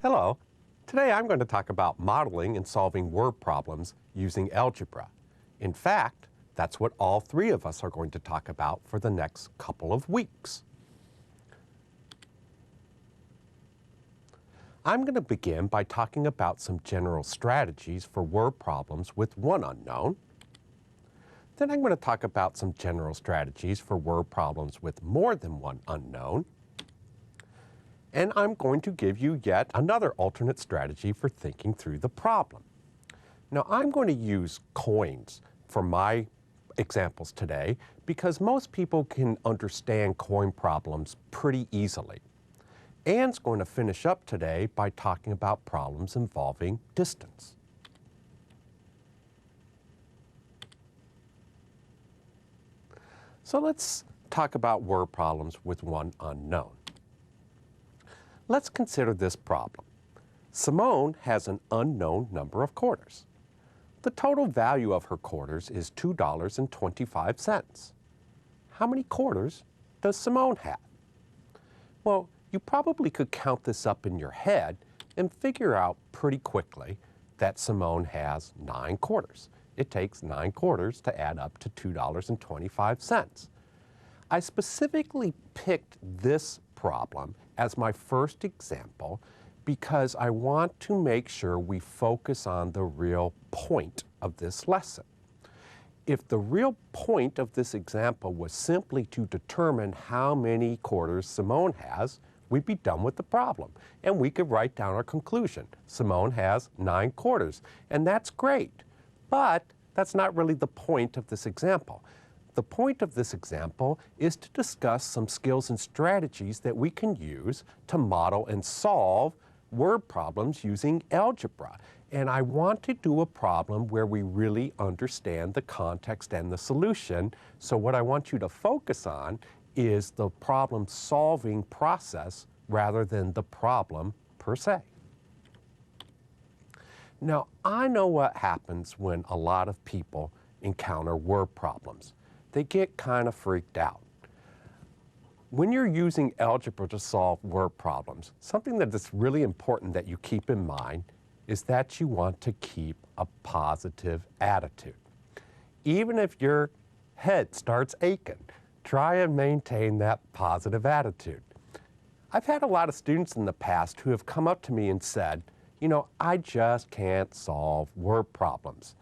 Hello. Today I'm going to talk about modeling and solving word problems using algebra. In fact, that's what all three of us are going to talk about for the next couple of weeks. I'm going to begin by talking about some general strategies for word problems with one unknown. Then I'm going to talk about some general strategies for word problems with more than one unknown. And I'm going to give you yet another alternate strategy for thinking through the problem. Now, I'm going to use coins for my examples today because most people can understand coin problems pretty easily. Anne's going to finish up today by talking about problems involving distance. So let's talk about word problems with one unknown. Let's consider this problem. Simone has an unknown number of quarters. The total value of her quarters is $2.25. How many quarters does Simone have? Well, you probably could count this up in your head and figure out pretty quickly that Simone has 9 quarters. It takes 9 quarters to add up to $2.25. I specifically picked this problem as my first example because I want to make sure we focus on the real point of this lesson. If the real point of this example was simply to determine how many quarters Simone has, we'd be done with the problem, and we could write down our conclusion. Simone has 9 quarters, and that's great, but that's not really the point of this example. The point of this example is to discuss some skills and strategies that we can use to model and solve word problems using algebra. And I want to do a problem where we really understand the context and the solution. So what I want you to focus on is the problem-solving process rather than the problem per se. Now, I know what happens when a lot of people encounter word problems. They get kind of freaked out. When you're using algebra to solve word problems, something that is really important that you keep in mind is that you want to keep a positive attitude. Even if your head starts aching, try and maintain that positive attitude. I've had a lot of students in the past who have come up to me and said, you know, I just can't solve word problems.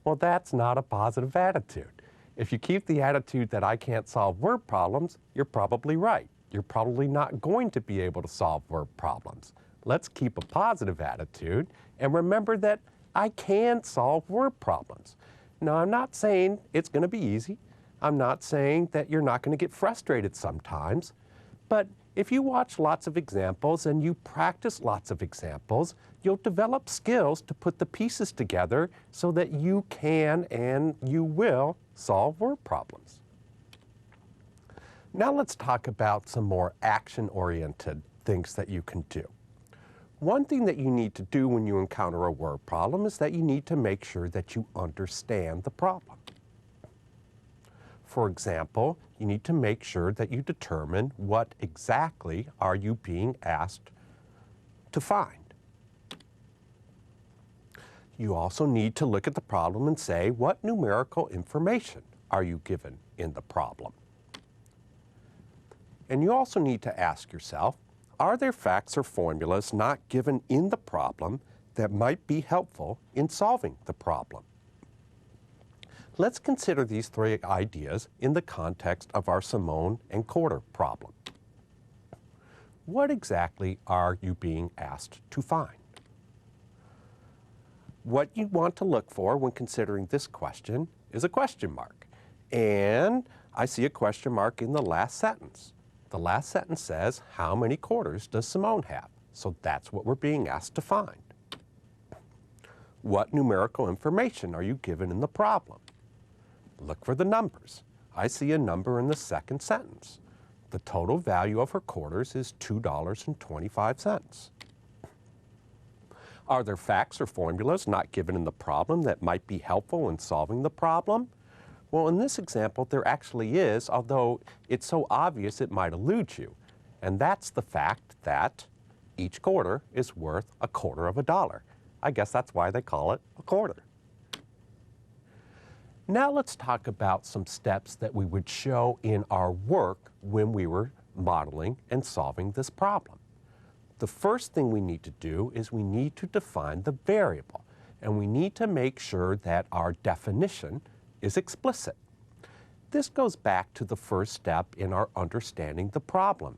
Well, that's not a positive attitude. If you keep the attitude that I can't solve word problems, you're probably right. You're probably not going to be able to solve word problems. Let's keep a positive attitude and remember that I can solve word problems. Now, I'm not saying it's going to be easy. I'm not saying that you're not going to get frustrated sometimes. But if you watch lots of examples and you practice lots of examples, you'll develop skills to put the pieces together so that you can and you will solve word problems. Now let's talk about some more action-oriented things that you can do. One thing that you need to do when you encounter a word problem is that you need to make sure that you understand the problem. For example, you need to make sure that you determine what exactly are you being asked to find. You also need to look at the problem and say, what numerical information are you given in the problem? And you also need to ask yourself, are there facts or formulas not given in the problem that might be helpful in solving the problem? Let's consider these 3 ideas in the context of our Simone and quarter problem. What exactly are you being asked to find? What you want to look for when considering this question is a question mark. And I see a question mark in the last sentence. The last sentence says, how many quarters does Simone have? So that's what we're being asked to find. What numerical information are you given in the problem? Look for the numbers. I see a number in the second sentence. The total value of her quarters is $2.25. Are there facts or formulas not given in the problem that might be helpful in solving the problem? Well, in this example, there actually is, although it's so obvious it might elude you. And that's the fact that each quarter is worth $0.25. I guess that's why they call it a quarter. Now let's talk about some steps that we would show in our work when we were modeling and solving this problem. The first thing we need to do is we need to define the variable, and we need to make sure that our definition is explicit. This goes back to the first step in our understanding the problem.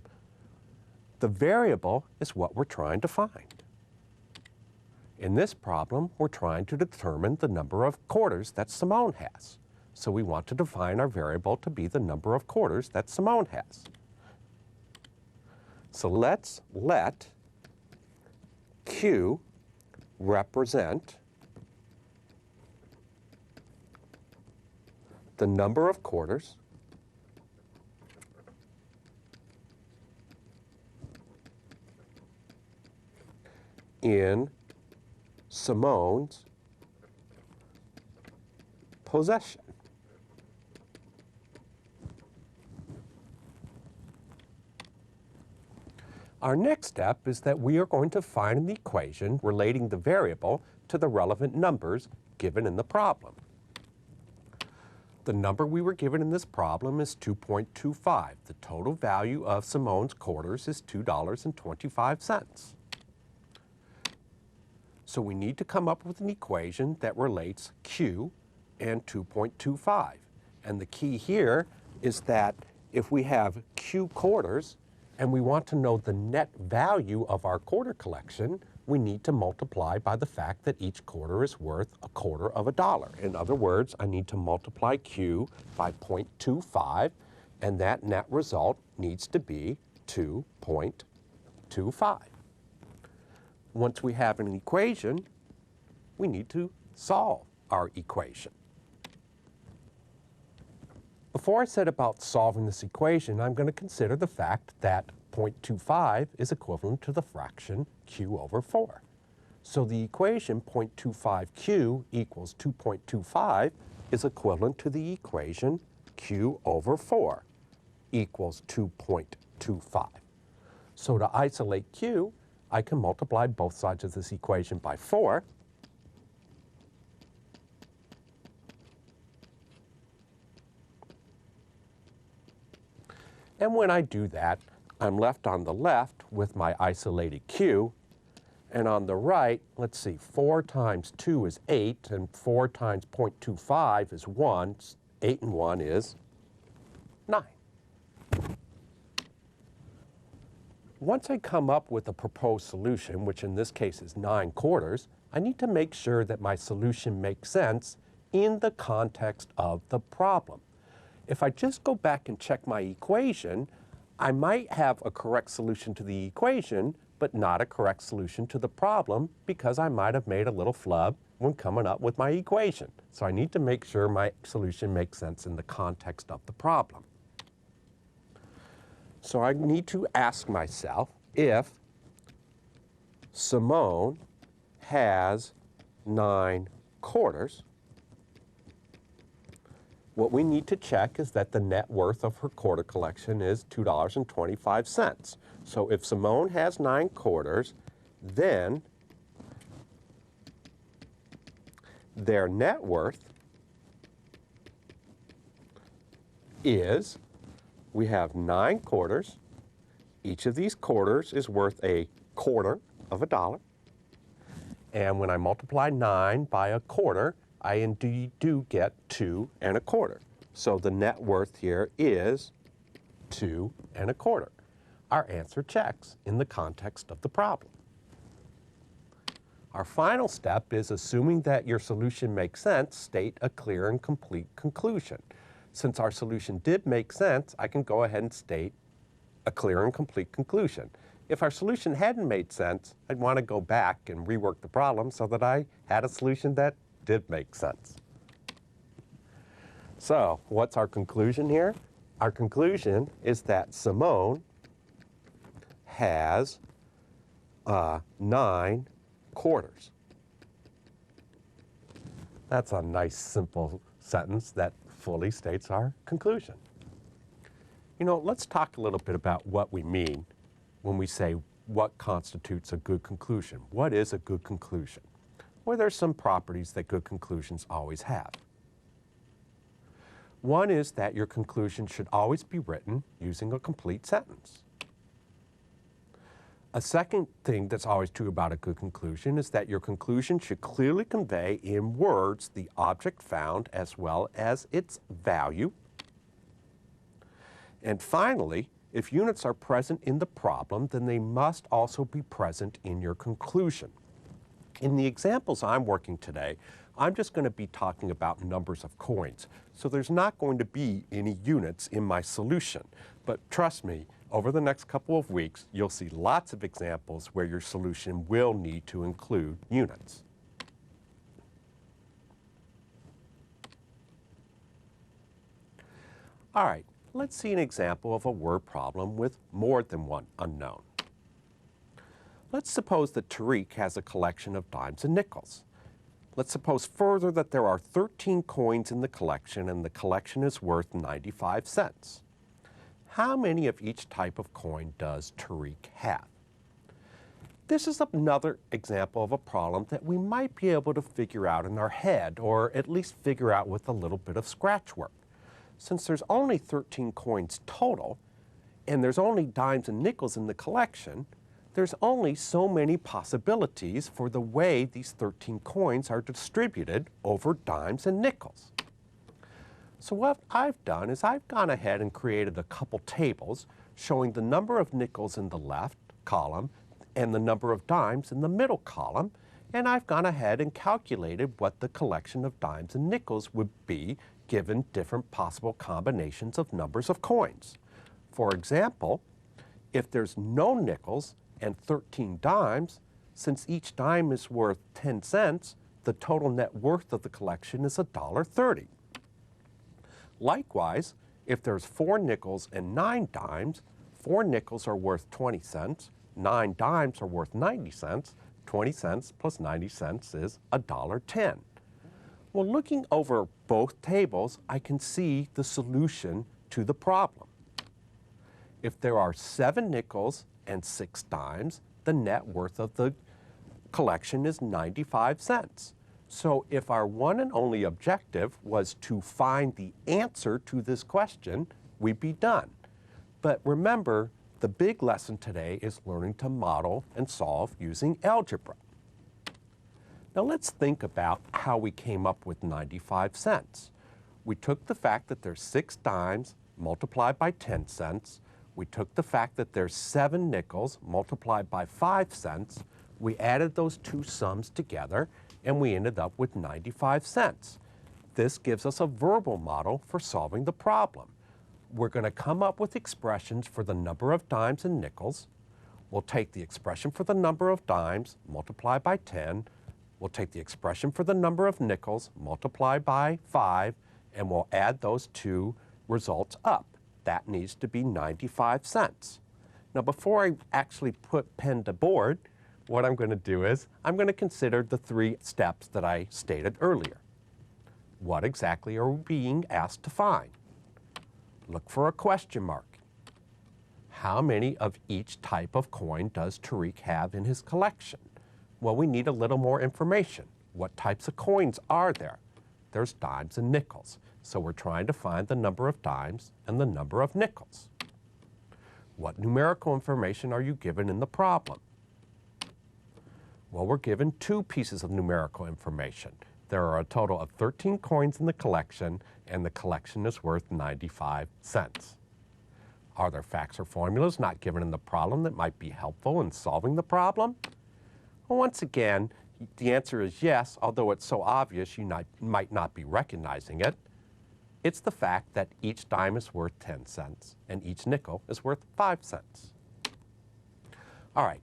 The variable is what we're trying to find. In this problem, we're trying to determine the number of quarters that Simone has. So we want to define our variable to be the number of quarters that Simone has. So let's let Q represent the number of quarters in Simone's possession. Our next step is that we are going to find an equation relating the variable to the relevant numbers given in the problem. The number we were given in this problem is 2.25. The total value of Simone's quarters is $2.25. So we need to come up with an equation that relates Q and 2.25. And the key here is that if we have Q quarters and we want to know the net value of our quarter collection, we need to multiply by the fact that each quarter is worth $0.25. In other words, I need to multiply Q by 0.25, and that net result needs to be 2.25. Once we have an equation, we need to solve our equation. Before I said about solving this equation, I'm going to consider the fact that 0.25 is equivalent to the fraction Q over 4. So the equation 0.25Q equals 2.25 is equivalent to the equation Q over 4 equals 2.25. So to isolate Q, I can multiply both sides of this equation by 4. And when I do that, I'm left on the left with my isolated Q. And on the right, let's see, 4 times 2 is 8, and 4 times 0.25 is 1. 8 and 1 is 9. Once I come up with a proposed solution, which in this case is 9 quarters, I need to make sure that my solution makes sense in the context of the problem. If I just go back and check my equation, I might have a correct solution to the equation, but not a correct solution to the problem because I might have made a little flub when coming up with my equation. So I need to make sure my solution makes sense in the context of the problem. So I need to ask myself if Simone has 9 quarters. What we need to check is that the net worth of her quarter collection is $2.25. So if Simone has 9 quarters, then their net worth is, we have 9 quarters. Each of these quarters is worth $0.25. And when I multiply 9 by a quarter, I indeed do get 2.25. So the net worth here is 2.25. Our answer checks in the context of the problem. Our final step is, assuming that your solution makes sense, state a clear and complete conclusion. Since our solution did make sense, I can go ahead and state a clear and complete conclusion. If our solution hadn't made sense, I'd want to go back and rework the problem so that I had a solution that did make sense. So what's our conclusion here? Our conclusion is that Simone has 9 quarters. That's a nice, simple sentence that fully states our conclusion. You know, let's talk a little bit about what we mean when we say what constitutes a good conclusion. What is a good conclusion? Well, there's some properties that good conclusions always have. One is that your conclusion should always be written using a complete sentence. A second thing that's always true about a good conclusion is that your conclusion should clearly convey in words the object found as well as its value. And finally, if units are present in the problem, then they must also be present in your conclusion. In the examples I'm working today, I'm just going to be talking about numbers of coins. So there's not going to be any units in my solution. But trust me, over the next couple of weeks, you'll see lots of examples where your solution will need to include units. All right, let's see an example of a word problem with more than one unknown. Let's suppose that Tariq has a collection of dimes and nickels. Let's suppose further that there are 13 coins in the collection and the collection is worth 95 cents. How many of each type of coin does Tariq have? This is another example of a problem that we might be able to figure out in our head, or at least figure out with a little bit of scratch work. Since there's only 13 coins total, and there's only dimes and nickels in the collection, there's only so many possibilities for the way these 13 coins are distributed over dimes and nickels. So what I've done is I've gone ahead and created a couple tables showing the number of nickels in the left column and the number of dimes in the middle column, and I've gone ahead and calculated what the collection of dimes and nickels would be given different possible combinations of numbers of coins. For example, if there's no nickels and 13 dimes, since each dime is worth 10 cents, the total net worth of the collection is $1.30. Likewise, if there's 4 nickels and 9 dimes, 4 nickels are worth 20 cents, 9 dimes are worth 90 cents, 20 cents plus 90 cents is $1.10. Well, looking over both tables, I can see the solution to the problem. If there are 7 nickels and 6 dimes, the net worth of the collection is 95 cents. So if our one and only objective was to find the answer to this question, we'd be done. But remember, the big lesson today is learning to model and solve using algebra. Now let's think about how we came up with 95 cents. We took the fact that there's 6 dimes multiplied by 10 cents. We took the fact that there's 7 nickels multiplied by 5 cents. We added those two sums together, and we ended up with 95 cents. This gives us a verbal model for solving the problem. We're going to come up with expressions for the number of dimes and nickels. We'll take the expression for the number of dimes, multiply by 10. We'll take the expression for the number of nickels, multiply by 5, and we'll add those two results up. That needs to be 95 cents. Now, before I actually put pen to board, what I'm going to do is I'm going to consider the 3 steps that I stated earlier. What exactly are we being asked to find? Look for a question mark. How many of each type of coin does Tariq have in his collection? Well, we need a little more information. What types of coins are there? There's dimes and nickels. So we're trying to find the number of dimes and the number of nickels. What numerical information are you given in the problem? Well, we're given 2 pieces of numerical information. There are a total of 13 coins in the collection, and the collection is worth 95 cents. Are there facts or formulas not given in the problem that might be helpful in solving the problem? Well, once again, the answer is yes, although it's so obvious you might not be recognizing it. It's the fact that each dime is worth 10 cents and each nickel is worth 5 cents. All right,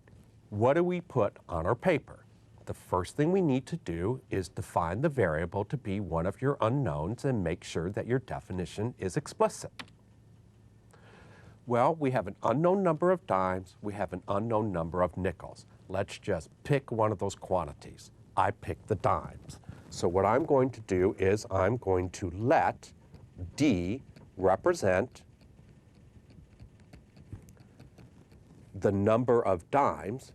what do we put on our paper? The first thing we need to do is define the variable to be one of your unknowns and make sure that your definition is explicit. Well, we have an unknown number of dimes, we have an unknown number of nickels. Let's just pick one of those quantities. I picked the dimes. So what I'm going to do is I'm going to let D represent the number of dimes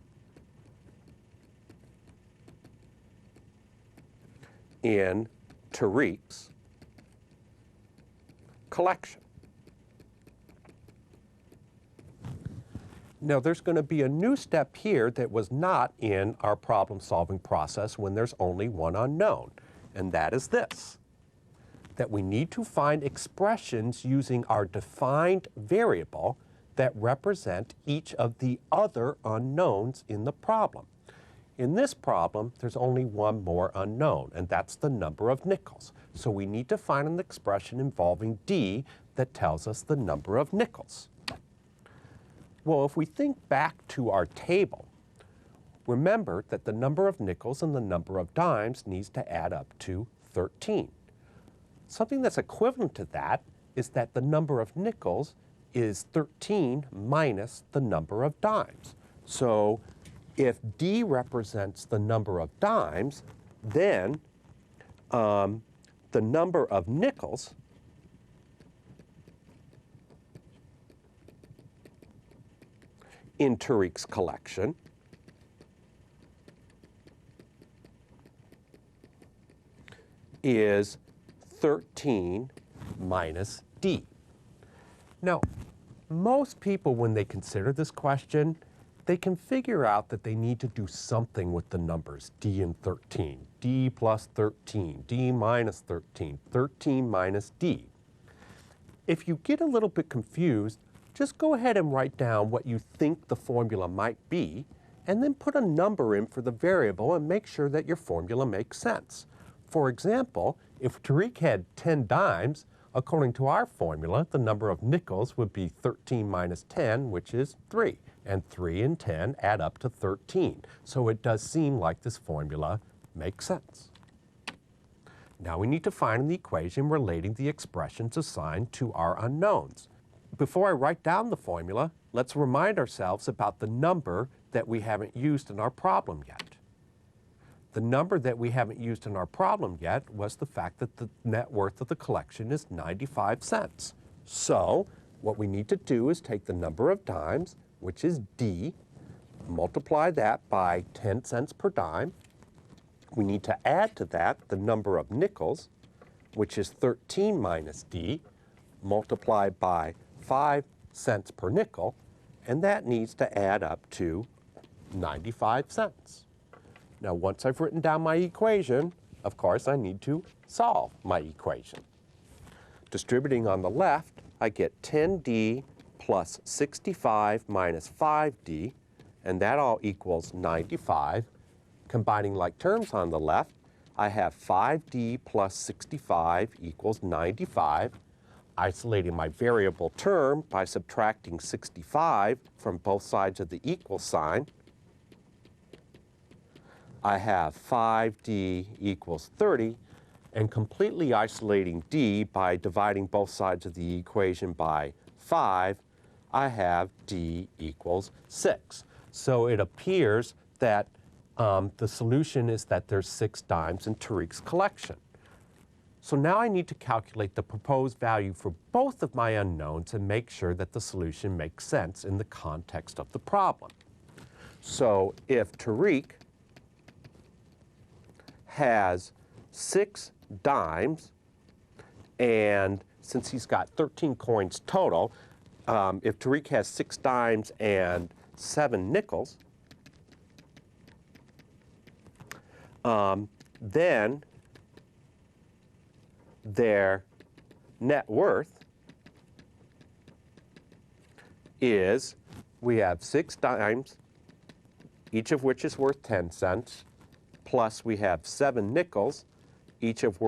in Tariq's collection. Now, there's going to be a new step here that was not in our problem-solving process when there's only one unknown, and that is this, that we need to find expressions using our defined variable that represent each of the other unknowns in the problem. In this problem, there's only one more unknown, and that's the number of nickels. So we need to find an expression involving D that tells us the number of nickels. Well, if we think back to our table, remember that the number of nickels and the number of dimes needs to add up to 13. Something that's equivalent to that is that the number of nickels is 13 minus the number of dimes. So if D represents the number of dimes, then the number of nickels in Tariq's collection is 13 minus D. Now, most people, when they consider this question, they can figure out that they need to do something with the numbers D and 13, D plus 13, D minus 13, 13 minus D. If you get a little bit confused, just go ahead and write down what you think the formula might be, and then put a number in for the variable and make sure that your formula makes sense. For example, if Tariq had 10 dimes, according to our formula, the number of nickels would be 13 minus 10, which is 3. And 3 and 10 add up to 13. So it does seem like this formula makes sense. Now we need to find the equation relating the expressions assigned to our unknowns. Before I write down the formula, let's remind ourselves about the number that we haven't used in our problem yet. The number that we haven't used in our problem yet was the fact that the net worth of the collection is 95 cents. So what we need to do is take the number of dimes, which is D, multiply that by 10 cents per dime. We need to add to that the number of nickels, which is 13 minus D, multiplied by 5 cents per nickel, and that needs to add up to 95 cents. Now, once I've written down my equation, of course, I need to solve my equation. Distributing on the left, I get 10D plus 65 minus 5D, and that all equals 95. Combining like terms on the left, I have 5D plus 65 equals 95. Isolating my variable term by subtracting 65 from both sides of the equal sign, I have 5D equals 30, and completely isolating D by dividing both sides of the equation by 5, I have D equals 6. So it appears that the solution is that there's 6 dimes in Tariq's collection. So now I need to calculate the proposed value for both of my unknowns and make sure that the solution makes sense in the context of the problem. So if Tariq has 6 dimes, and since he's got 13 coins total, if Tariq has 6 dimes and 7 nickels, then their net worth is, we have 6 dimes, each of which is worth 10 cents, plus we have 7 nickels, each of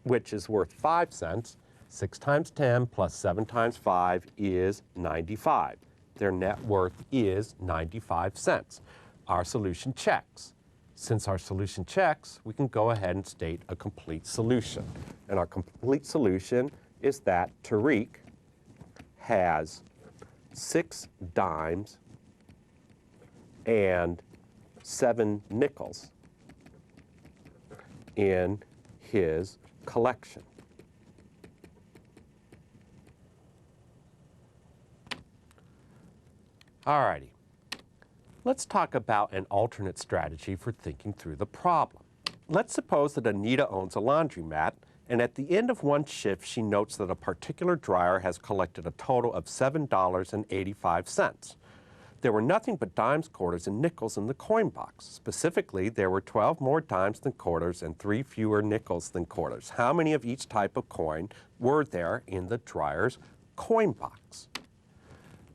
which is worth 5 cents. 6 times 10 plus 7 times 5 is 95. Their net worth is 95 cents. Our solution checks. Since our solution checks, we can go ahead and state a complete solution. And our complete solution is that Tariq has 6 dimes and 7 nickels in his collection. Alrighty, Let's talk about an alternate strategy for thinking through the problem. Let's suppose that Anita owns a laundromat, and at the end of one shift, she notes that a particular dryer has collected a total of $7.85. There were nothing but dimes, quarters, and nickels in the coin box. Specifically, there were 12 more dimes than quarters and 3 fewer nickels than quarters. How many of each type of coin were there in the dryer's coin box?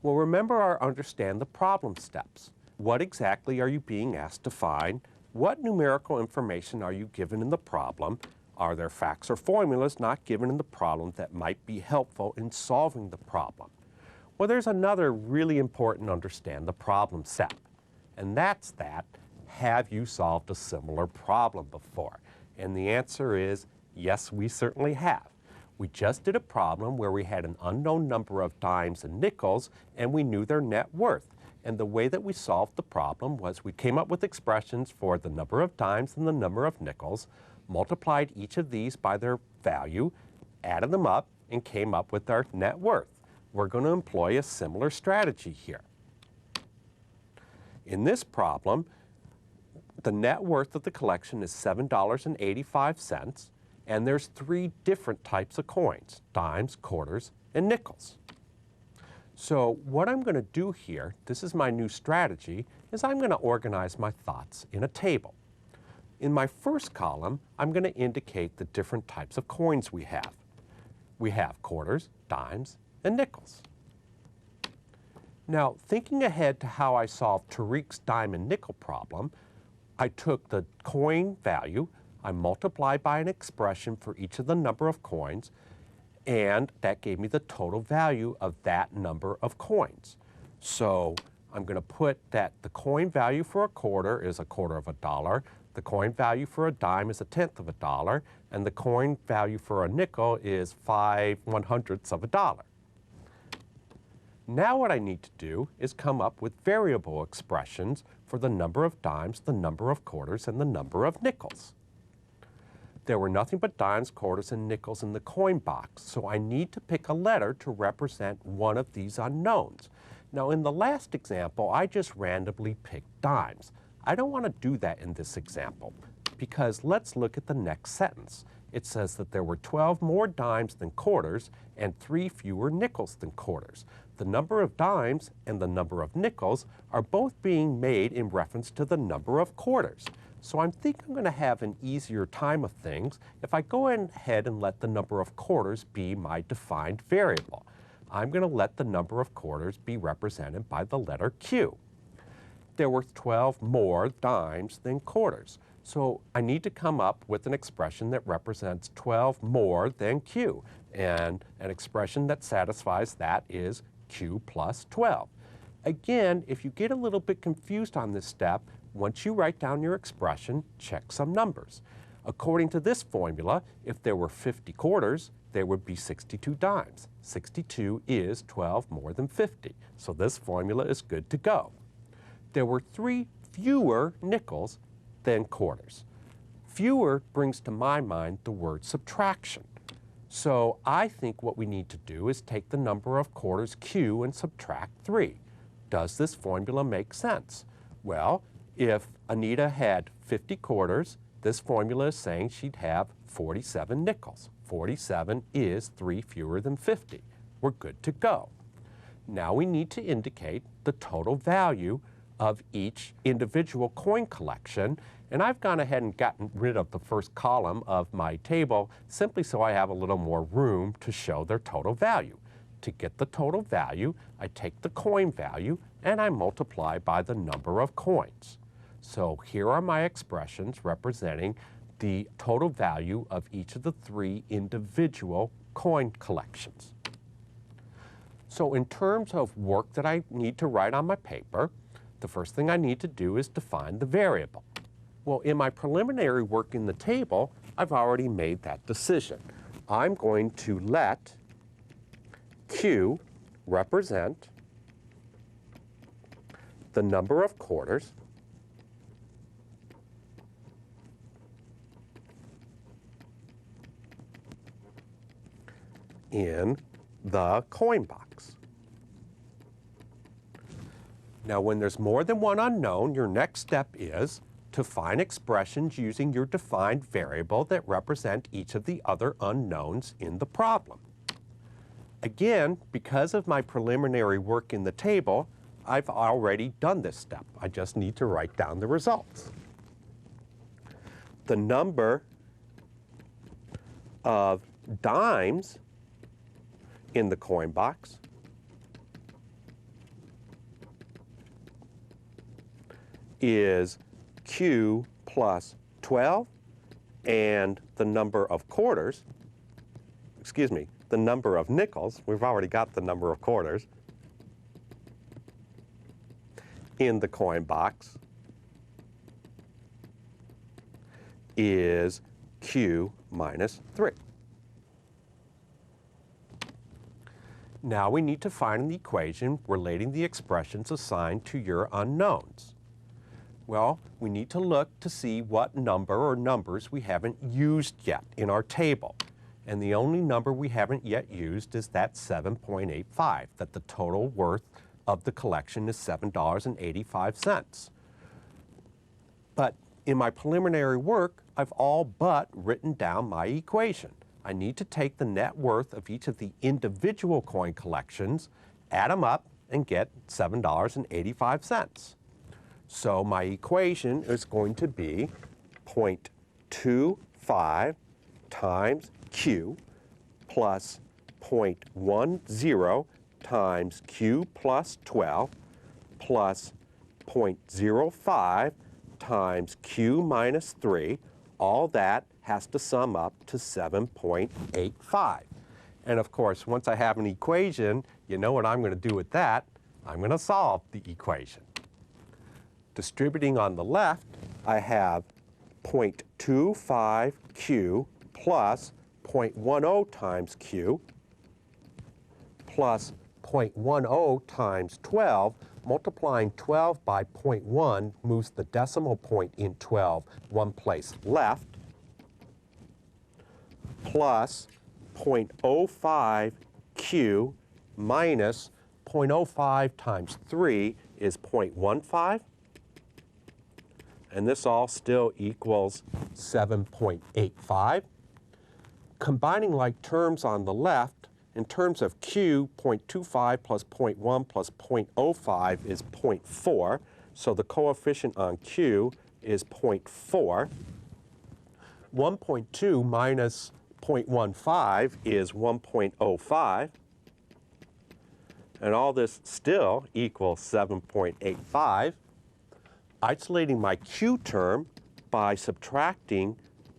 Well, remember our understand the problem steps. What exactly are you being asked to find? What numerical information are you given in the problem? Are there facts or formulas not given in the problem that might be helpful in solving the problem? Well, there's another really important understand the problem step, and that's that, have you solved a similar problem before? And the answer is yes, we certainly have. We just did a problem where we had an unknown number of dimes and nickels, and we knew their net worth. And the way that we solved the problem was we came up with expressions for the number of dimes and the number of nickels, multiplied each of these by their value, added them up, and came up with our net worth. We're going to employ a similar strategy here. In this problem, the net worth of the collection is $7.85, and there's 3 different types of coins, dimes, quarters, and nickels. So what I'm going to do here, this is my new strategy, is I'm going to organize my thoughts in a table. In my first column, I'm going to indicate the different types of coins we have. We have quarters, dimes, and nickels. Now, thinking ahead to how I solved Tariq's dime and nickel problem, I took the coin value, I multiplied by an expression for each of the number of coins, and that gave me the total value of that number of coins. So I'm going to put that the coin value for a quarter is a quarter of a dollar, the coin value for a dime is a tenth of a dollar, and the coin value for a nickel is 5/100ths of a dollar. Now what I need to do is come up with variable expressions for the number of dimes, the number of quarters, and the number of nickels. There were nothing but dimes, quarters, and nickels in the coin box, so I need to pick a letter to represent one of these unknowns. Now in the last example, I just randomly picked dimes. I don't want to do that in this example, because let's look at the next sentence. It says that there were 12 more dimes than quarters and 3 fewer nickels than quarters. The number of dimes and the number of nickels are both being made in reference to the number of quarters. So I think I'm going to have an easier time of things if I go ahead and let the number of quarters be my defined variable. I'm going to let the number of quarters be represented by the letter Q. There were 12 more dimes than quarters. So I need to come up with an expression that represents 12 more than Q. And an expression that satisfies that is Q plus 12. Again, if you get a little bit confused on this step, once you write down your expression, check some numbers. According to this formula, if there were 50 quarters, there would be 62 dimes. 62 is 12 more than 50. So this formula is good to go. There were 3 fewer nickels than quarters. Fewer brings to my mind the word subtraction. So I think what we need to do is take the number of quarters Q and subtract 3. Does this formula make sense? Well, if Anita had 50 quarters, this formula is saying she'd have 47 nickels. 47 is 3 fewer than 50. We're good to go. Now we need to indicate the total value of each individual coin collection, and I've gone ahead and gotten rid of the first column of my table simply so I have a little more room to show their total value. To get the total value, I take the coin value and I multiply by the number of coins. So here are my expressions representing the total value of each of the 3 individual coin collections. So in terms of work that I need to write on my paper, the first thing I need to do is define the variable. Well, in my preliminary work in the table, I've already made that decision. I'm going to let Q represent the number of quarters in the coin box. Now, when there's more than one unknown, your next step is to find expressions using your defined variable that represent each of the other unknowns in the problem. Again, because of my preliminary work in the table, I've already done this step. I just need to write down the results. The number of dimes in the coin box is Q plus 12, and the number of quarters, the number of nickels, we've already got the number of quarters, in the coin box is Q minus 3. Now we need to find the equation relating the expressions assigned to your unknowns. Well, we need to look to see what number or numbers we haven't used yet in our table. And the only number we haven't yet used is that 7.85, that the total worth of the collection is $7.85. But in my preliminary work, I've all but written down my equation. I need to take the net worth of each of the individual coin collections, add them up, and get $7.85. So my equation is going to be 0.25 times Q plus 0.10 times Q plus 12 plus 0.05 times Q minus 3. All that has to sum up to 7.85. And of course, once I have an equation, you know what I'm going to do with that? I'm going to solve the equation. Distributing on the left, I have 0.25 Q plus 0.10 times Q plus 0.10 times 12. Multiplying 12 by 0.1 moves the decimal point in 12 one place left, plus 0.05 Q minus 0.05 times 3 is 0.15. And this all still equals 7.85. Combining like terms on the left, in terms of Q, 0.25 plus 0.1 plus 0.05 is 0.4. So the coefficient on Q is 0.4. 1.2 minus 0.15 is 1.05. And all this still equals 7.85. Isolating my Q term by subtracting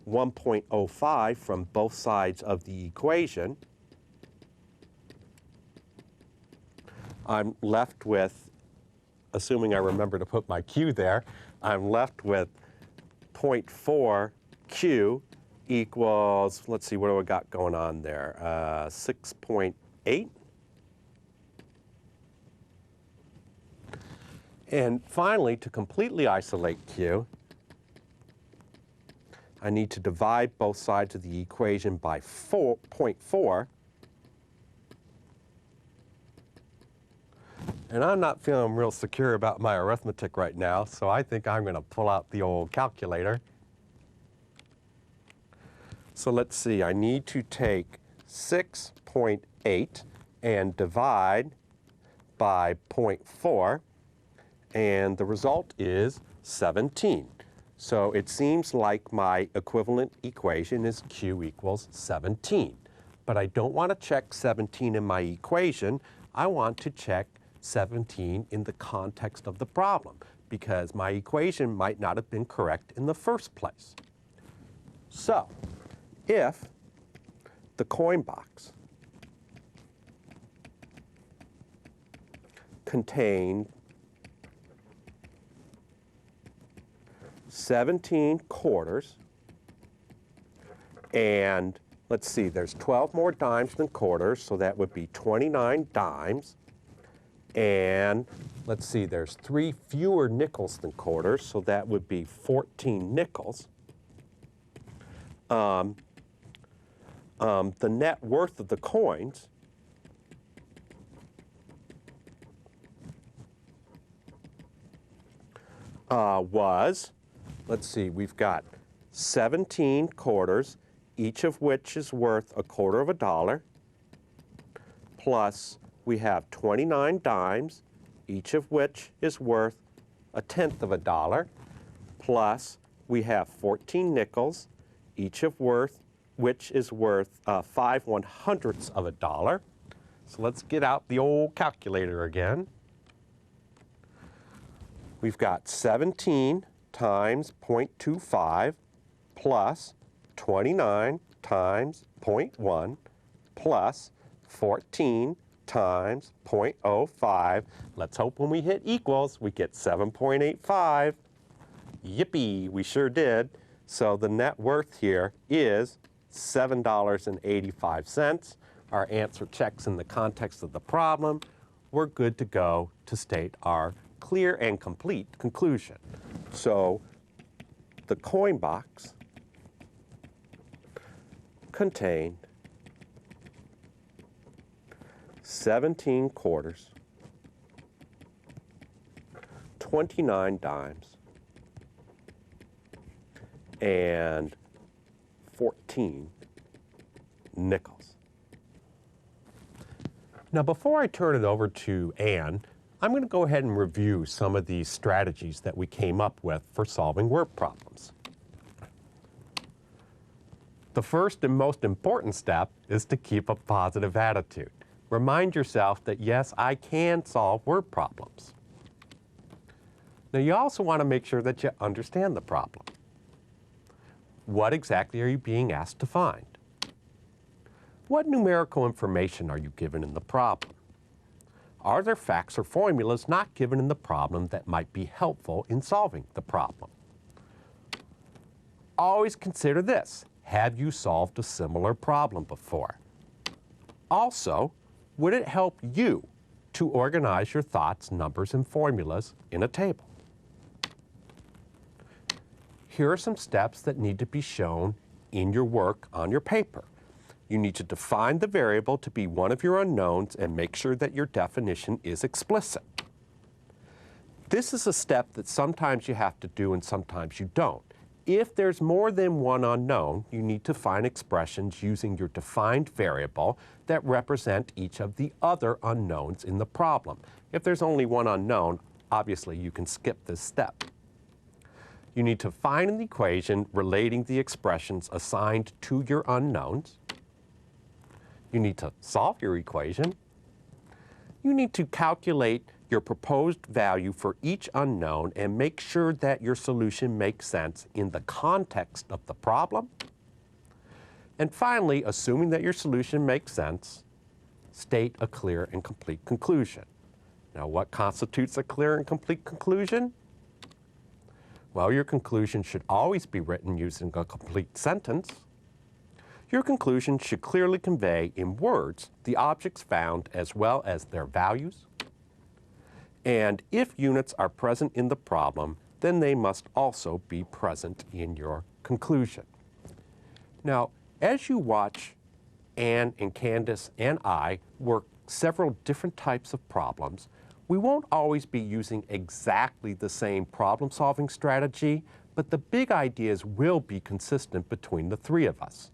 1.05 from both sides of the equation, I'm left with, assuming I remember to put my Q there, I'm left with 0.4 Q equals, let's see, what do I got going on there? 6.8. And finally, to completely isolate Q, I need to divide both sides of the equation by 0.4. And I'm not feeling real secure about my arithmetic right now, so I think I'm going to pull out the old calculator. So let's see, I need to take 6.8 and divide by 0.4, and the result is 17. So it seems like my equivalent equation is Q equals 17. But I don't want to check 17 in my equation. I want to check 17 in the context of the problem, because my equation might not have been correct in the first place. So, if the coin box contained 17 quarters, and let's see, there's 12 more dimes than quarters, so that would be 29 dimes. And let's see, there's 3 fewer nickels than quarters, so that would be 14 nickels. The net worth of the coins was, let's see, we've got 17 quarters, each of which is worth $0.25, plus we have 29 dimes, each of which is worth $0.1, plus we have 14 nickels, each of which is worth 5/100ths of a dollar. So let's get out the old calculator again. We've got 17 times 0.25 plus 29 times 0.1 plus 14 times 0.05. Let's hope when we hit equals, we get 7.85. Yippee, we sure did. So the net worth here is $7.85. Our answer checks in the context of the problem. We're good to go to state our clear and complete conclusion. So the coin box contained 17 quarters, 29 dimes, and 14 nickels. Now, before I turn it over to Ann, I'm going to go ahead and review some of these strategies that we came up with for solving word problems. The first and most important step is to keep a positive attitude. Remind yourself that, yes, I can solve word problems. Now, you also want to make sure that you understand the problem. What exactly are you being asked to find? What numerical information are you given in the problem? Are there facts or formulas not given in the problem that might be helpful in solving the problem? Always consider this. Have you solved a similar problem before? Also, would it help you to organize your thoughts, numbers, and formulas in a table? Here are some steps that need to be shown in your work on your paper. You need to define the variable to be one of your unknowns and make sure that your definition is explicit. This is a step that sometimes you have to do and sometimes you don't. If there's more than one unknown, you need to find expressions using your defined variable that represent each of the other unknowns in the problem. If there's only one unknown, obviously you can skip this step. You need to find an equation relating the expressions assigned to your unknowns. You need to solve your equation. You need to calculate your proposed value for each unknown and make sure that your solution makes sense in the context of the problem. And finally, assuming that your solution makes sense, state a clear and complete conclusion. Now, what constitutes a clear and complete conclusion? Well, your conclusion should always be written using a complete sentence. Your conclusion should clearly convey in words the objects found as well as their values. And if units are present in the problem, then they must also be present in your conclusion. Now, as you watch Ann and Candace and I work several different types of problems, we won't always be using exactly the same problem-solving strategy, but the big ideas will be consistent between the three of us.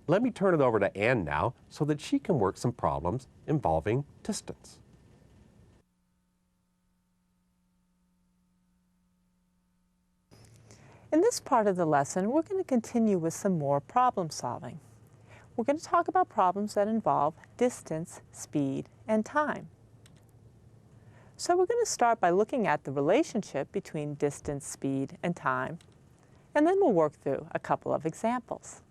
Let me turn it over to Ann now so that she can work some problems involving distance. In this part of the lesson, we're going to continue with some more problem solving. We're going to talk about problems that involve distance, speed, and time. So we're going to start by looking at the relationship between distance, speed, and time, and then we'll work through a couple of examples.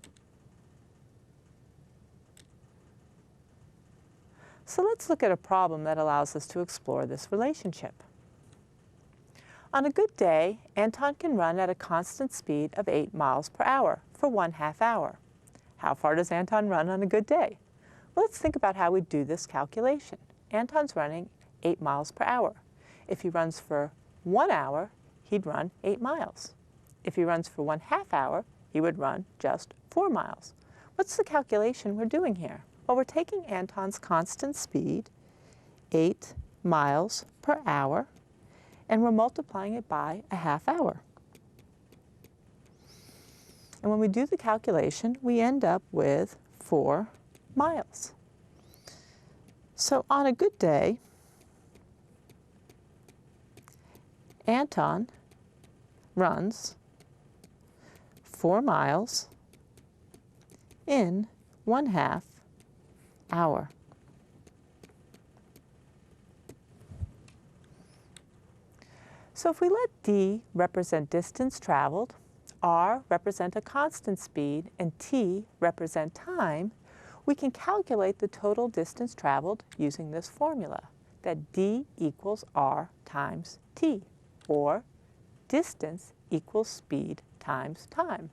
So let's look at a problem that allows us to explore this relationship. On a good day, Anton can run at a constant speed of 8 miles per hour for 1/2 hour. How far does Anton run on a good day? Well, let's think about how we do this calculation. Anton's running 8 miles per hour. If he runs for 1 hour, he'd run 8 miles. If he runs for 1/2 hour, he would run just 4 miles. What's the calculation we're doing here? Well, we're taking Anton's constant speed, 8 miles per hour, and we're multiplying it by a half hour. And when we do the calculation, we end up with 4 miles. So on a good day, Anton runs 4 miles in 1/2 hour. So if we let D represent distance traveled, R represent a constant speed, and T represent time, we can calculate the total distance traveled using this formula, that D equals R times T, or distance equals speed times time.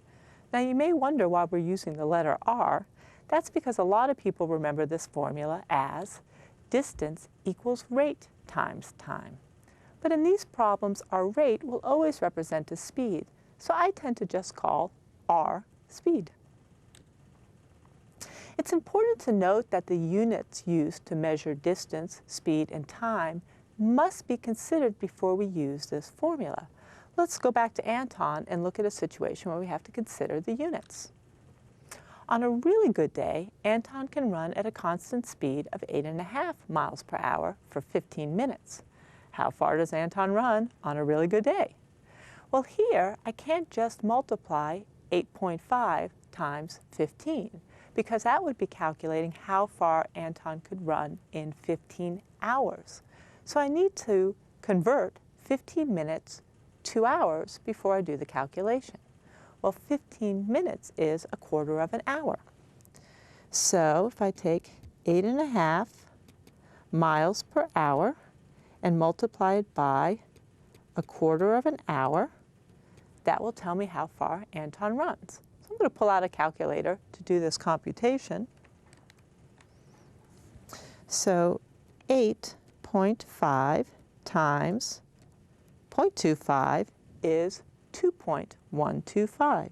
Now you may wonder why we're using the letter R. That's because a lot of people remember this formula as distance equals rate times time. But in these problems, our rate will always represent a speed, so I tend to just call R speed. It's important to note that the units used to measure distance, speed, and time must be considered before we use this formula. Let's go back to Anton and look at a situation where we have to consider the units. On a really good day, Anton can run at a constant speed of 8.5 miles per hour for 15 minutes. How far does Anton run on a really good day? Well, here I can't just multiply 8.5 times 15, because that would be calculating how far Anton could run in 15 hours. So I need to convert 15 minutes to hours before I do the calculation. Well, 15 minutes is 1/4 of an hour. So if I take 8.5 miles per hour and multiply it by 1/4 of an hour, that will tell me how far Anton runs. So I'm going to pull out a calculator to do this computation. So 8.5 times 0.25 is 2.125.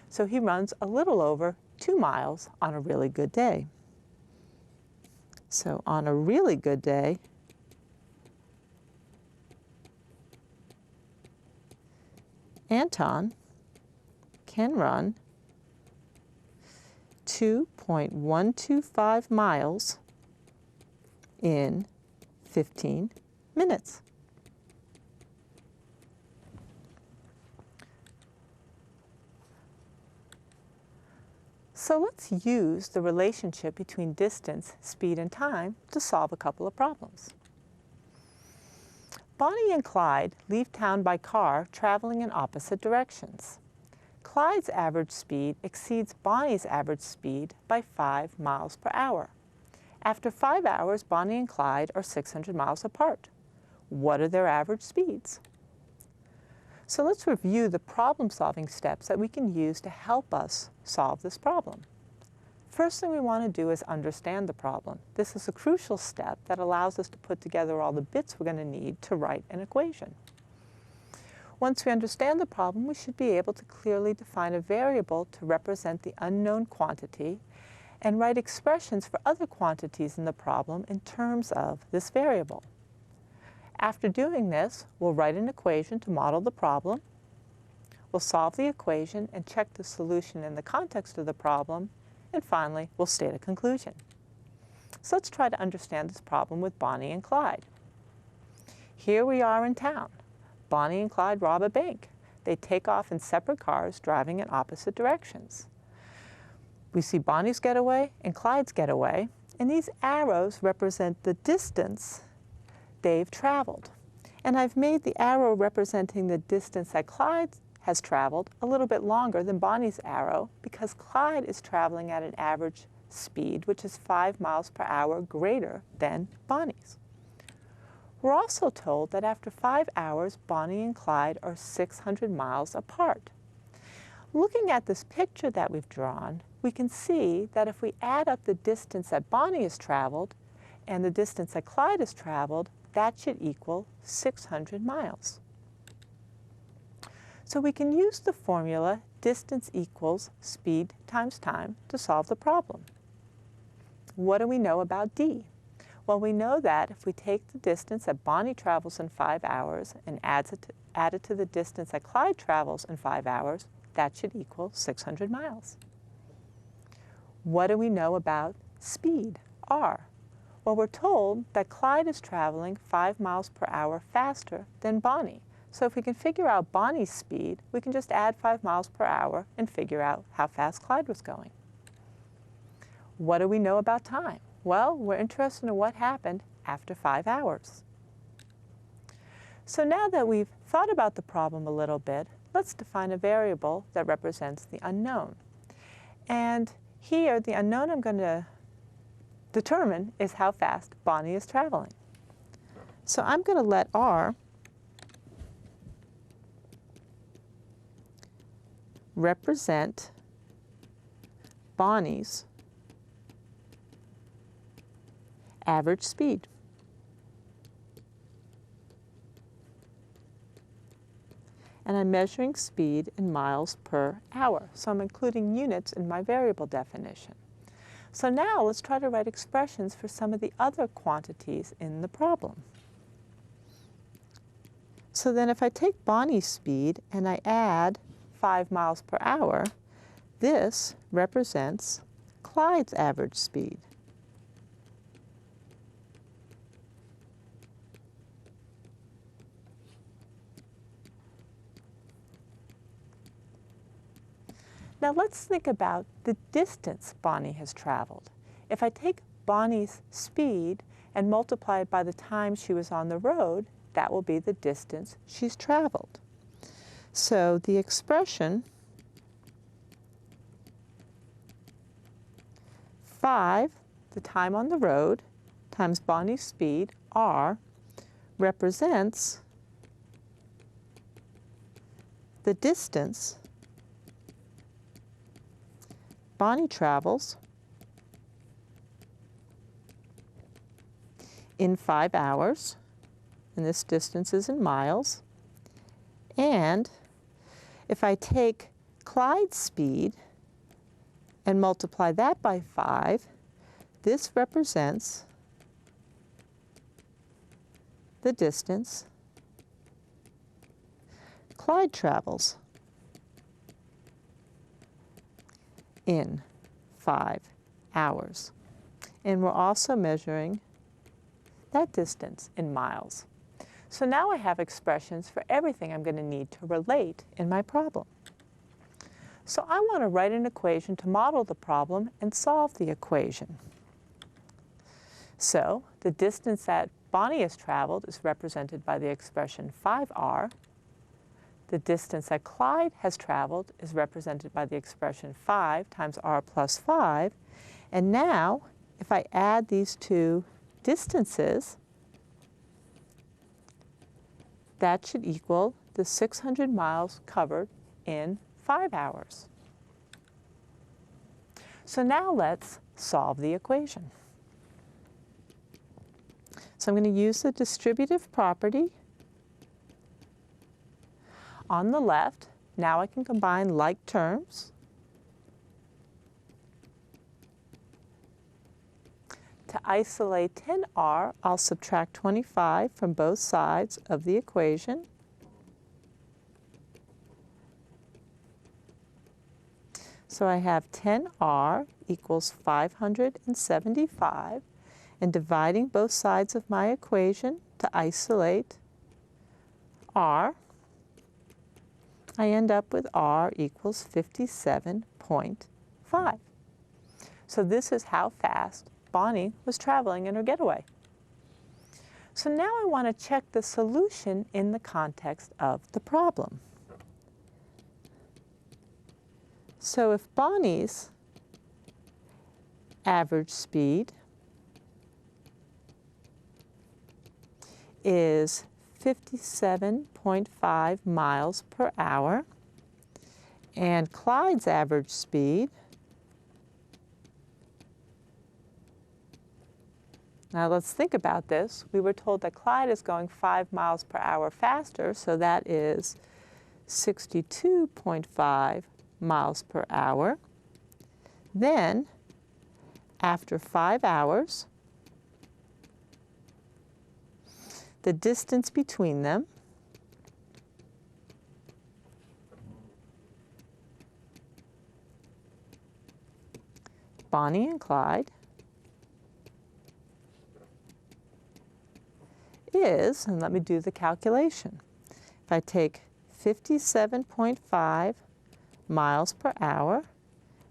So he runs a little over 2 miles on a really good day. So on a really good day, Anton can run 2.125 miles in 15 minutes. So let's use the relationship between distance, speed, and time to solve a couple of problems. Bonnie and Clyde leave town by car traveling in opposite directions. Clyde's average speed exceeds Bonnie's average speed by 5 miles per hour. After 5 hours, Bonnie and Clyde are 600 miles apart. What are their average speeds? So let's review the problem-solving steps that we can use to help us solve this problem. First thing we want to do is understand the problem. This is a crucial step that allows us to put together all the bits we're going to need to write an equation. Once we understand the problem, we should be able to clearly define a variable to represent the unknown quantity and write expressions for other quantities in the problem in terms of this variable. After doing this, we'll write an equation to model the problem. We'll solve the equation and check the solution in the context of the problem. And finally, we'll state a conclusion. So let's try to understand this problem with Bonnie and Clyde. Here we are in town. Bonnie and Clyde rob a bank. They take off in separate cars, driving in opposite directions. We see Bonnie's getaway and Clyde's getaway, and these arrows represent the distance they've traveled. And I've made the arrow representing the distance that Clyde has traveled a little bit longer than Bonnie's arrow, because Clyde is traveling at an average speed, which is 5 miles per hour greater than Bonnie's. We're also told that after 5 hours, Bonnie and Clyde are 600 miles apart. Looking at this picture that we've drawn, we can see that if we add up the distance that Bonnie has traveled and the distance that Clyde has traveled, that should equal 600 miles. So we can use the formula distance equals speed times time to solve the problem. What do we know about D? Well, we know that if we take the distance that Bonnie travels in 5 hours and add it to the distance that Clyde travels in 5 hours, that should equal 600 miles. What do we know about speed, r? Well, we're told that Clyde is traveling 5 miles per hour faster than Bonnie. So if we can figure out Bonnie's speed, we can just add 5 miles per hour and figure out how fast Clyde was going. What do we know about time? Well, we're interested in what happened after 5 hours. So now that we've thought about the problem a little bit, let's define a variable that represents the unknown. And here, the unknown I'm going to determine is how fast Bonnie is traveling. So I'm going to let r represent Bonnie's average speed. And I'm measuring speed in miles per hour, so I'm including units in my variable definition. So now let's try to write expressions for some of the other quantities in the problem. So then if I take Bonnie's speed and I add 5 miles per hour, this represents Clyde's average speed. Now let's think about the distance Bonnie has traveled. If I take Bonnie's speed and multiply it by the time she was on the road, that will be the distance she's traveled. So the expression 5, the time on the road, times Bonnie's speed, r, represents the distance Bonnie travels in 5 hours, and this distance is in miles. And if I take Clyde's speed and multiply that by 5, this represents the distance Clyde travels in 5 hours. And we're also measuring that distance in miles. So now I have expressions for everything I'm going to need to relate in my problem. So I want to write an equation to model the problem and solve the equation. So the distance that Bonnie has traveled is represented by the expression 5r. The distance that Clyde has traveled is represented by the expression 5 times r plus 5. And now, if I add these two distances, that should equal the 600 miles covered in 5 hours. So now let's solve the equation. So I'm going to use the distributive property. On the left, now I can combine like terms. To isolate 10r, I'll subtract 25 from both sides of the equation. So I have 10r equals 575, and dividing both sides of my equation to isolate r, I end up with r equals 57.5. So this is how fast Bonnie was traveling in her getaway. So now I want to check the solution in the context of the problem. So if Bonnie's average speed is 57.5 miles per hour, and Clyde's average speed, now let's think about this. We were told that Clyde is going 5 miles per hour faster, so that is 62.5 miles per hour. Then, after 5 hours, the distance between them, Bonnie and Clyde, is, and let me do the calculation. If I take 57.5 miles per hour,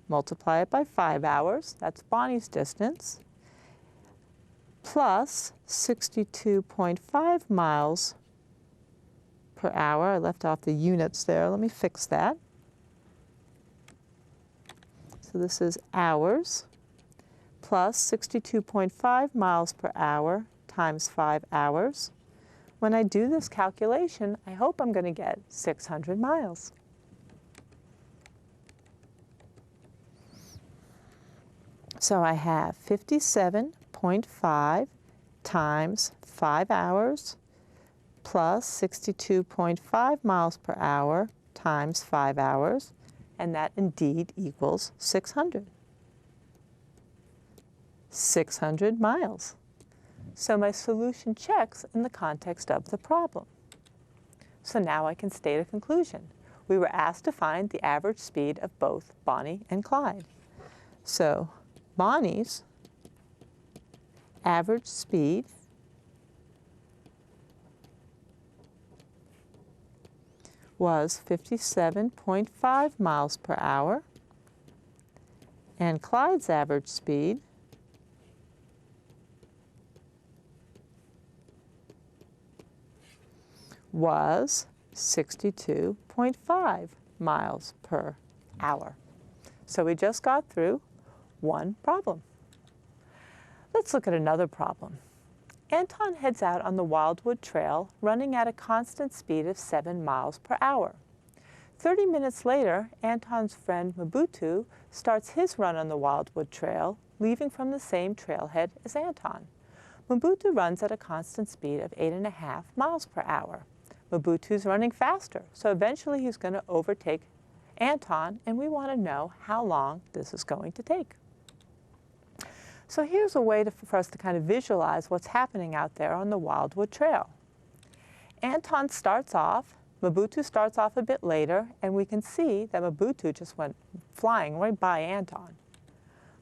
multiply it by 5 hours, that's Bonnie's distance, plus 62.5 miles per hour. I left off the units there. Let me fix that. So this is hours plus 62.5 miles per hour times 5 hours. When I do this calculation, I hope I'm going to get 600 miles. So I have 57.5 times 5 hours plus 62.5 miles per hour times 5 hours, and that indeed equals 600. 600 miles. So my solution checks in the context of the problem. So now I can state a conclusion. We were asked to find the average speed of both Bonnie and Clyde. So Bonnie's average speed was 57.5 miles per hour, and Clyde's average speed was 62.5 miles per hour. So we just got through one problem. Let's look at another problem. Anton heads out on the Wildwood Trail running at a constant speed of 7 miles per hour. 30 minutes later, Anton's friend Mobutu starts his run on the Wildwood Trail, leaving from the same trailhead as Anton. Mobutu runs at a constant speed of 8.5 miles per hour. Mobutu's running faster, so eventually he's going to overtake Anton, and we want to know how long this is going to take. So here's a way for us to kind of visualize what's happening out there on the Wildwood Trail. Anton starts off, Mobutu starts off a bit later, and we can see that Mobutu just went flying right by Anton.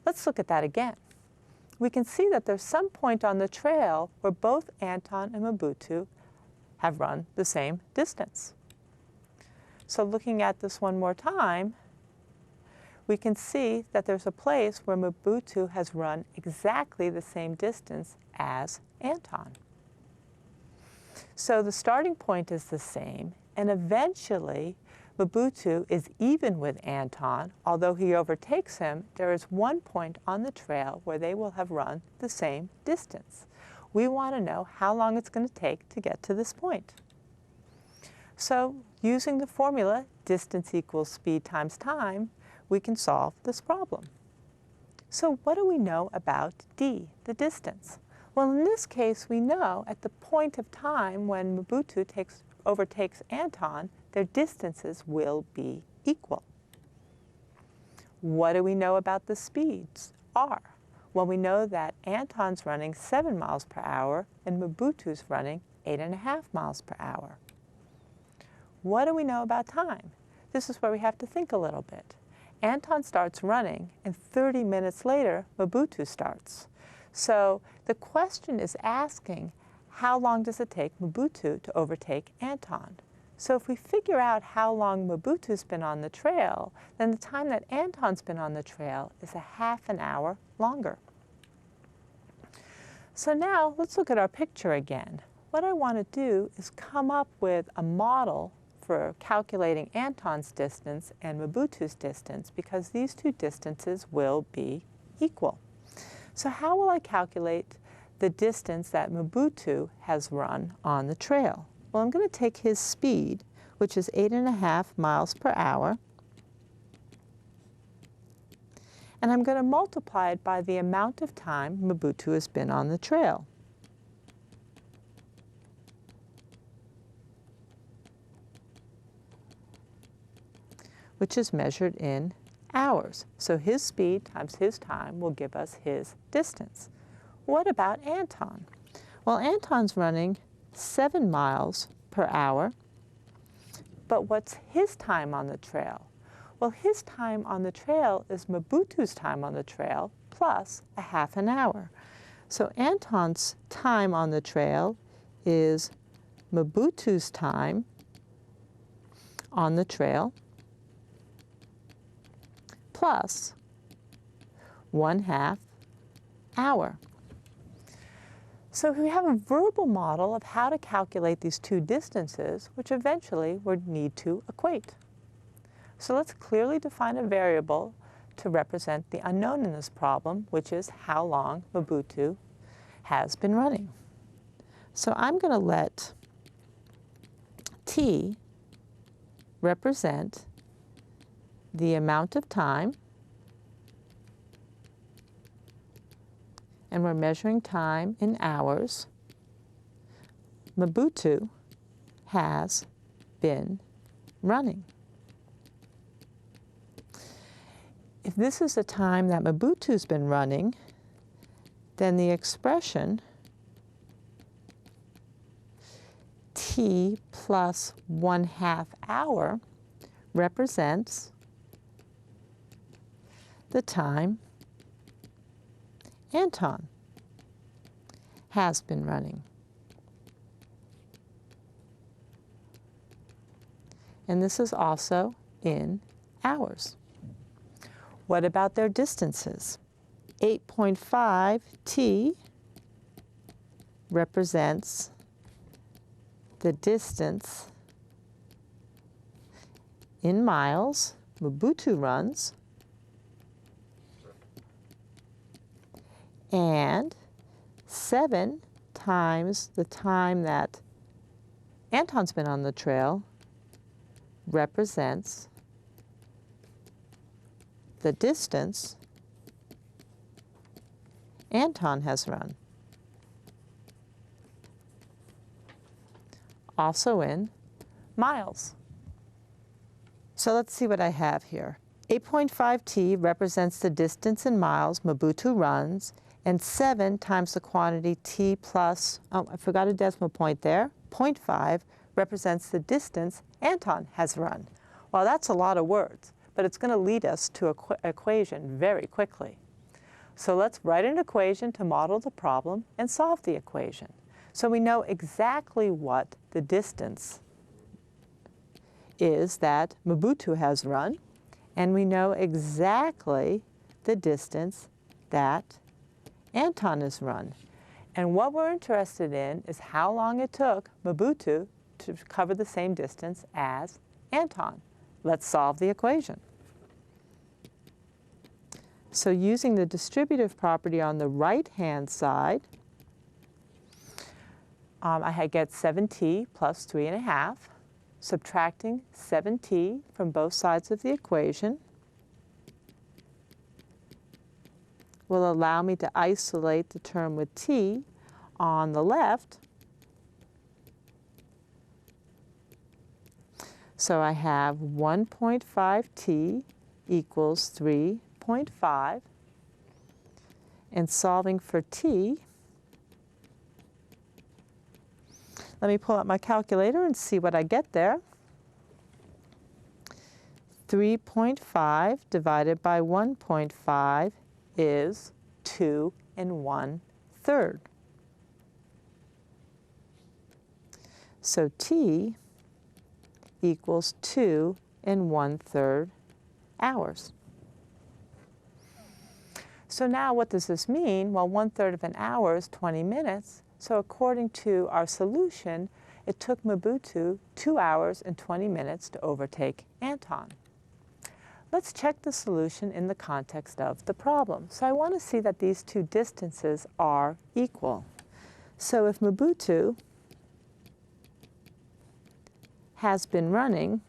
Let's look at that again. We can see that there's some point on the trail where both Anton and Mobutu have run the same distance. So looking at this one more time, we can see that there's a place where Mobutu has run exactly the same distance as Anton. So the starting point is the same, and eventually Mobutu is even with Anton. Although he overtakes him, there is one point on the trail where they will have run the same distance. We want to know how long it's going to take to get to this point. So using the formula distance equals speed times time, we can solve this problem. So what do we know about d, the distance? Well, in this case, we know at the point of time when Mobutu overtakes Anton, their distances will be equal. What do we know about the speeds, r? Well, we know that Anton's running 7 miles per hour and Mobutu's running 8.5 miles per hour. What do we know about time? This is where we have to think a little bit. Anton starts running, and 30 minutes later, Mobutu starts. So the question is asking, how long does it take Mobutu to overtake Anton? So if we figure out how long Mobutu's been on the trail, then the time that Anton's been on the trail is a half an hour longer. So now let's look at our picture again. What I want to do is come up with a model for calculating Anton's distance and Mobutu's distance, because these two distances will be equal. So how will I calculate the distance that Mobutu has run on the trail? Well, I'm going to take his speed, which is 8.5 miles per hour, and I'm going to multiply it by the amount of time Mobutu has been on the trail. Which is measured in hours. So his speed times his time will give us his distance. What about Anton? Well, Anton's running 7 miles per hour. But what's his time on the trail? Well, his time on the trail is Mobutu's time on the trail plus a half an hour. So Anton's time on the trail is Mobutu's time on the trail plus 1/2 hour. So we have a verbal model of how to calculate these two distances, which eventually would need to equate. So let's clearly define a variable to represent the unknown in this problem, which is how long Mobutu has been running. So I'm going to let t represent the amount of time, and we're measuring time in hours, Mobutu has been running. If this is the time that Mobutu's been running, then the expression t plus 1/2 hour represents the time Anton has been running. And this is also in hours. What about their distances? 8.5 t represents the distance in miles Mobutu runs, and 7 times the time that Anton's been on the trail represents the distance Anton has run. Also in miles. So let's see what I have here. 8.5 t represents the distance in miles Mobutu runs, and 7 times the quantity t plus, oh, I forgot a decimal point there, 0.5 represents the distance Anton has run. Well, that's a lot of words, but it's going to lead us to an equation very quickly. So let's write an equation to model the problem and solve the equation. So we know exactly what the distance is that Mobutu has run, and we know exactly the distance that Anton has run. And what we're interested in is how long it took Mobutu to cover the same distance as Anton. Let's solve the equation. So using the distributive property on the right-hand side, I get 7t plus 3.5. Subtracting 7t from both sides of the equation will allow me to isolate the term with t on the left. So I have 1.5t equals 3.5. And solving for t, let me pull out my calculator and see what I get there. 3.5 divided by 1.5 is 2 1/3. So t equals 2 1/3 hours. So now what does this mean? Well, 1/3 of an hour is 20 minutes. So according to our solution, it took Mobutu 2 hours and 20 minutes to overtake Anton. Let's check the solution in the context of the problem. So I want to see that these two distances are equal. So if Mobutu has been running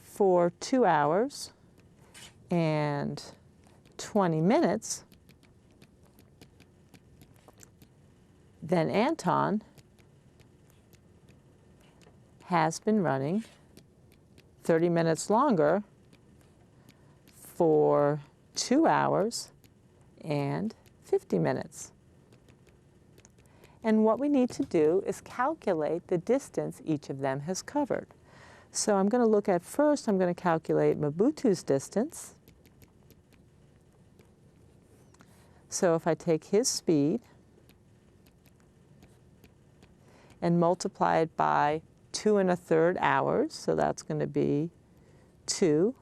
for 2 hours and 20 minutes, then Anton has been running 30 minutes longer for 2 hours and 50 minutes. And what we need to do is calculate the distance each of them has covered. So I'm going to look at first, I'm going to calculate Mobutu's distance. So if I take his speed and multiply it by 2 1/3 hours, so that's going to be 2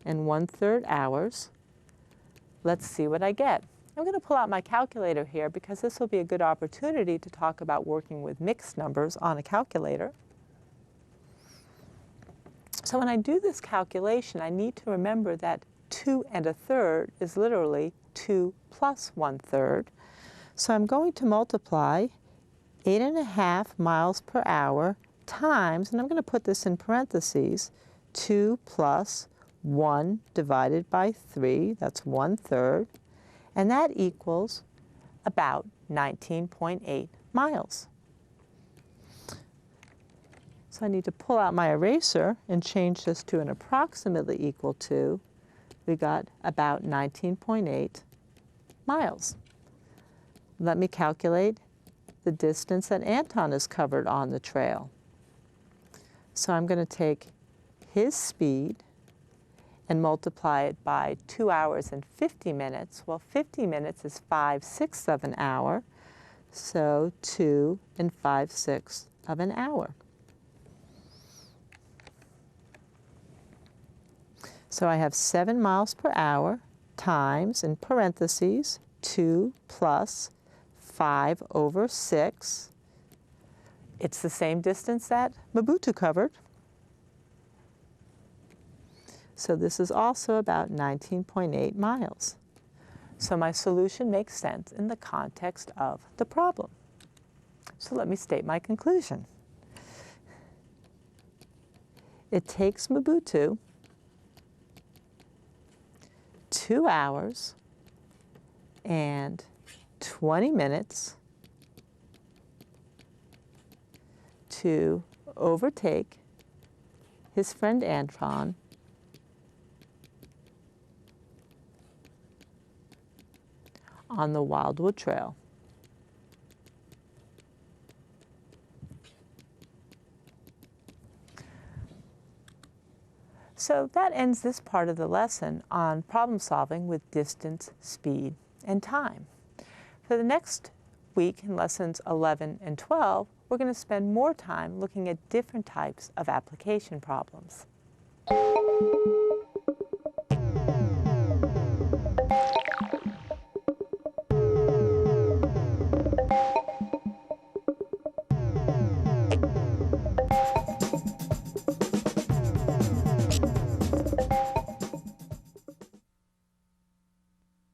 1/3 hours. Let's see what I get. I'm going to pull out my calculator here because this will be a good opportunity to talk about working with mixed numbers on a calculator. So when I do this calculation, I need to remember that 2 1/3 is literally 2 plus 1/3. So I'm going to multiply 8.5 miles per hour times, and I'm going to put this in parentheses, 2 plus 1 divided by 3, that's 1/3, and that equals about 19.8 miles. So I need to pull out my eraser and change this to an approximately equal to. We got about 19.8 miles. Let me calculate the distance that Anton has covered on the trail. So I'm going to take his speed and multiply it by 2 hours and 50 minutes. Well, 50 minutes is 5/6 of an hour, so 2 5/6 of an hour. So I have 7 miles per hour times, in parentheses, 2 plus 5/6. It's the same distance that Mobutu covered. So this is also about 19.8 miles. So my solution makes sense in the context of the problem. So let me state my conclusion. It takes Mobutu 2 hours and 20 minutes to overtake his friend Anton on the Wildwood Trail. So that ends this part of the lesson on problem solving with distance, speed, and time. For the next week in lessons 11 and 12, we're going to spend more time looking at different types of application problems.